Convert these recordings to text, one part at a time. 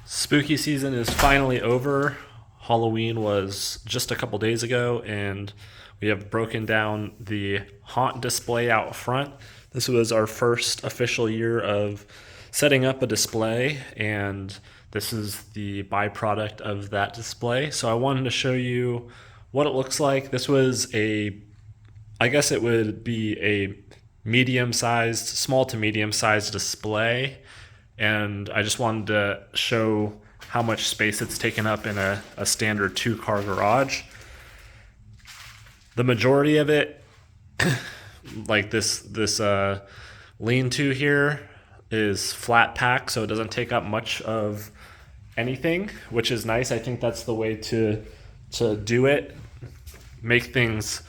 Spooky season is finally over. Halloween was just a couple days ago, and we have broken down the haunt display out front. This was our first official year of setting up a display, and this is the byproduct of that display. So I wanted to show you what it looks like. This was I guess it would be a small to medium sized display, and I just wanted to show how much space it's taken up in a standard two-car garage. The majority of it, like this lean-to here, is flat pack, so it doesn't take up much of anything, which is nice. I think that's the way to do it. Make things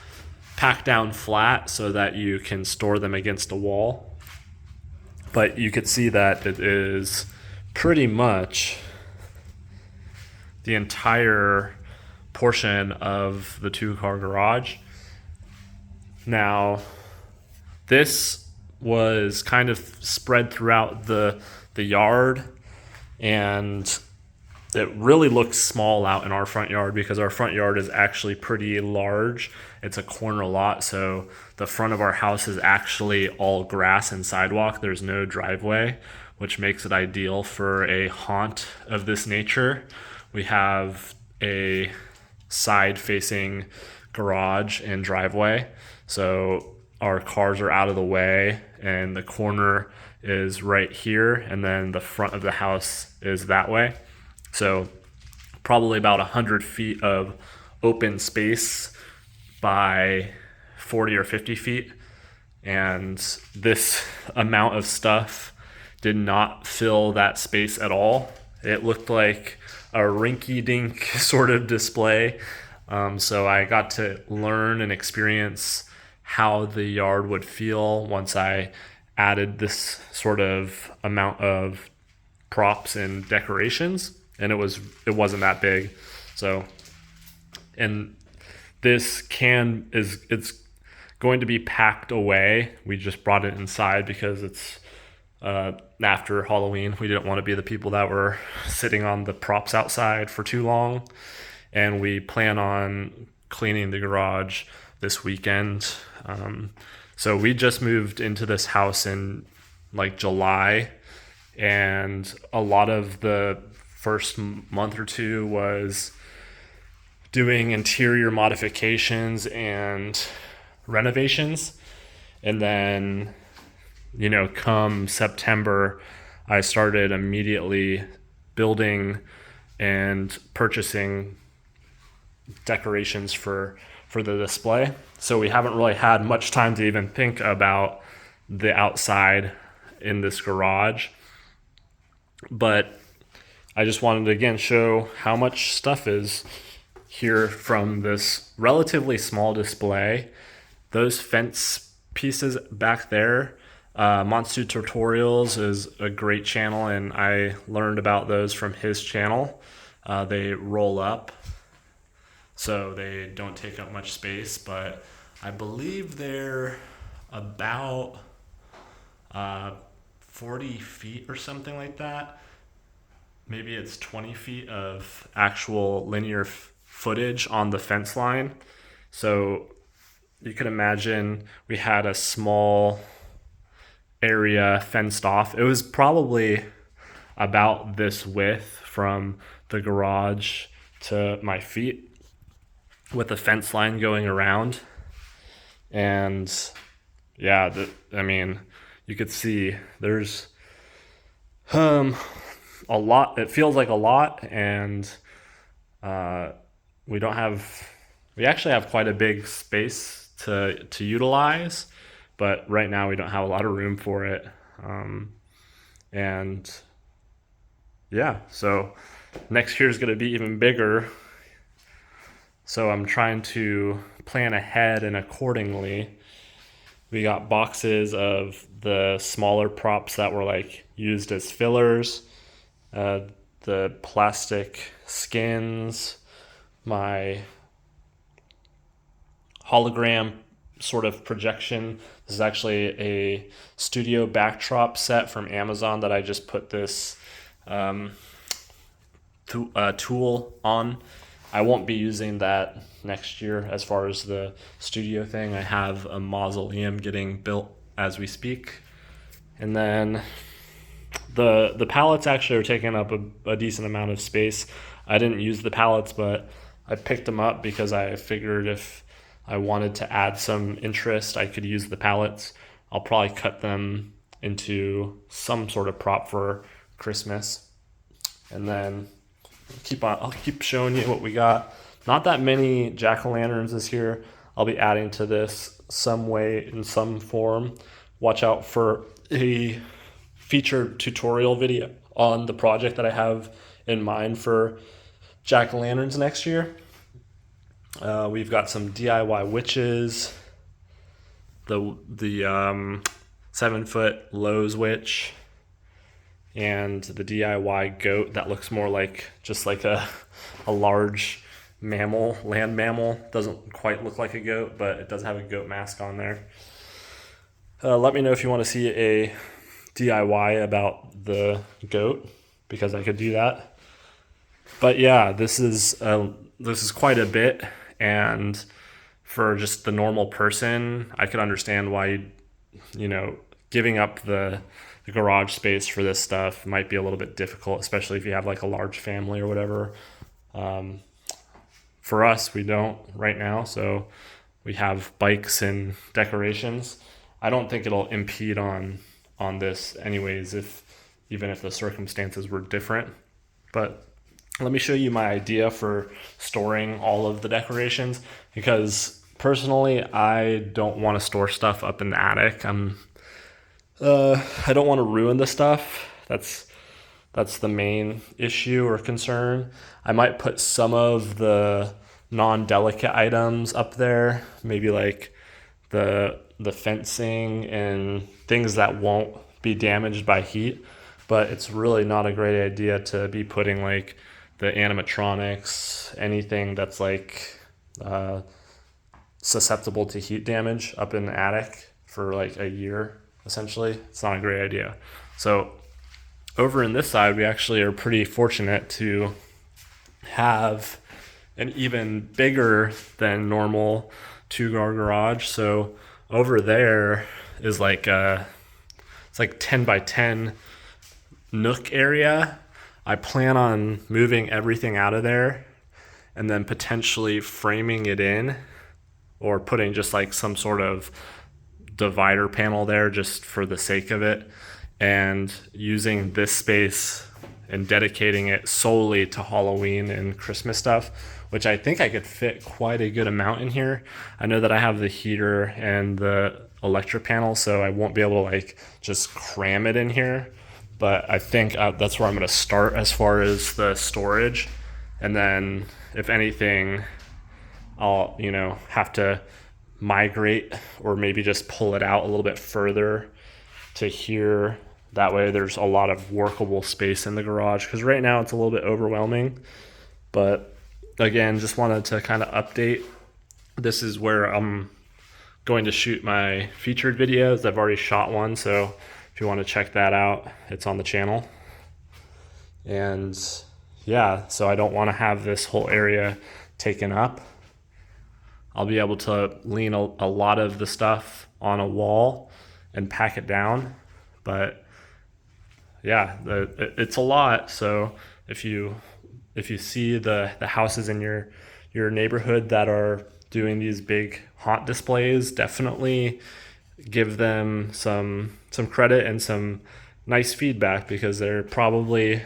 packed down flat so that you can store them against a wall. But you could see that it is pretty much the entire portion of the two-car garage. Now, this was kind of spread throughout the yard, and it really looks small out in our front yard because our front yard is actually pretty large. It's a corner lot, so the front of our house is actually all grass and sidewalk. There's no driveway, which makes it ideal for a haunt of this nature. We have a side-facing garage and driveway, so our cars are out of the way, and the corner is right here, and then the front of the house is that way. So probably about 100 feet of open space by 40 or 50 feet. And this amount of stuff did not fill that space at all. It looked like a rinky-dink sort of display. So I got to learn and experience how the yard would feel once I added this sort of amount of props and decorations, and it wasn't that big. So, and this it's going to be packed away. We just brought it inside because it's after Halloween. We didn't want to be the people that were sitting on the props outside for too long, and we plan on cleaning the garage this weekend. So we just moved into this house in like July, and a lot of the first month or two was doing interior modifications and renovations. And then, come September, I started immediately building and purchasing decorations for the display. So we haven't really had much time to even think about the outside in this garage. But I just wanted to again show how much stuff is here from this relatively small display. Those fence pieces back there, Monstu Tutorials is a great channel, and I learned about those from his channel. They roll up, so they don't take up much space, but I believe they're about 40 feet or something like that. Maybe it's 20 feet of actual linear footage on the fence line. So you can imagine we had a small area fenced off. It was probably about this width from the garage to my feet, with a fence line going around. And yeah, you could see there's a lot. It feels like a lot, and we don't have. We actually have quite a big space to utilize, but right now we don't have a lot of room for it. And yeah, so next year is going to be even bigger. So I'm trying to plan ahead and accordingly. We got boxes of the smaller props that were like used as fillers, the plastic skins, my hologram sort of projection. This is actually a studio backdrop set from Amazon that I just put this tool on. I won't be using that next year as far as the studio thing. I have a mausoleum getting built as we speak. And then the pallets actually are taking up a decent amount of space. I didn't use the pallets, but I picked them up because I figured if I wanted to add some interest, I could use the pallets. I'll probably cut them into some sort of prop for Christmas. And then I'll keep showing you what we got. Not that many jack-o'-lanterns this year. I'll be adding to this some way in some form. Watch out for a featured tutorial video on the project that I have in mind for jack-o'-lanterns next year. We've got some DIY witches, the 7-foot Lowe's witch, and the DIY goat that looks more like just like a large mammal, land mammal. Doesn't quite look like a goat, but it does have a goat mask on there. Let me know if you want to see a DIY about the goat, because I could do that. But yeah, this is quite a bit, and for just the normal person, I could understand why giving up the garage space for this stuff might be a little bit difficult, especially if you have like a large family or whatever. For us, we don't right now, so we have bikes and decorations. I don't think it'll impede on this anyways, even if the circumstances were different. But let me show you my idea for storing all of the decorations, because personally I don't want to store stuff up in the attic. I don't want to ruin the stuff. That's the main issue or concern. I might put some of the non-delicate items up there, maybe like the fencing and things that won't be damaged by heat, but it's really not a great idea to be putting like the animatronics, anything that's like susceptible to heat damage up in the attic for like a year, essentially. It's not a great idea. So over in this side, we actually are pretty fortunate to have an even bigger than normal 2-car garage. So over there is like it's like 10 by 10 nook area. I plan on moving everything out of there and then potentially framing it in, or putting just like some sort of divider panel there just for the sake of it, and using this space and dedicating it solely to Halloween and Christmas stuff, which I think I could fit quite a good amount in here. I know that I have the heater and the electric panel, so I won't be able to like just cram it in here, but I think that's where I'm going to start as far as the storage. And then if anything, I'll have to migrate or maybe just pull it out a little bit further to here. That way there's a lot of workable space in the garage, because right now it's a little bit overwhelming. But again, just wanted to kind of update. This is where I'm going to shoot my featured videos. I've already shot one, so if you want to check that out, it's on the channel. And yeah, so I don't want to have this whole area taken up. I'll be able to lean a lot of the stuff on a wall and pack it down. But yeah, it's a lot. So if you see the houses in your neighborhood that are doing these big haunt displays, definitely give them some credit and some nice feedback, because they're probably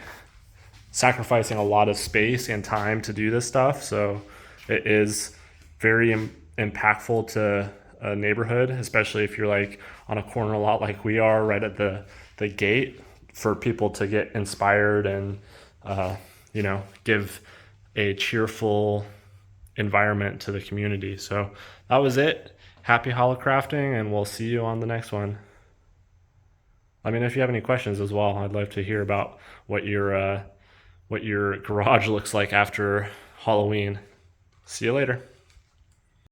sacrificing a lot of space and time to do this stuff. So it is very impactful to a neighborhood, especially if you're like on a corner lot like we are right at the gate, for people to get inspired and give a cheerful environment to the community. So that was it. Happy holocrafting, and we'll see you on the next one. Let me know if you have any questions as well. I'd love to hear about what your garage looks like after Halloween. See you later.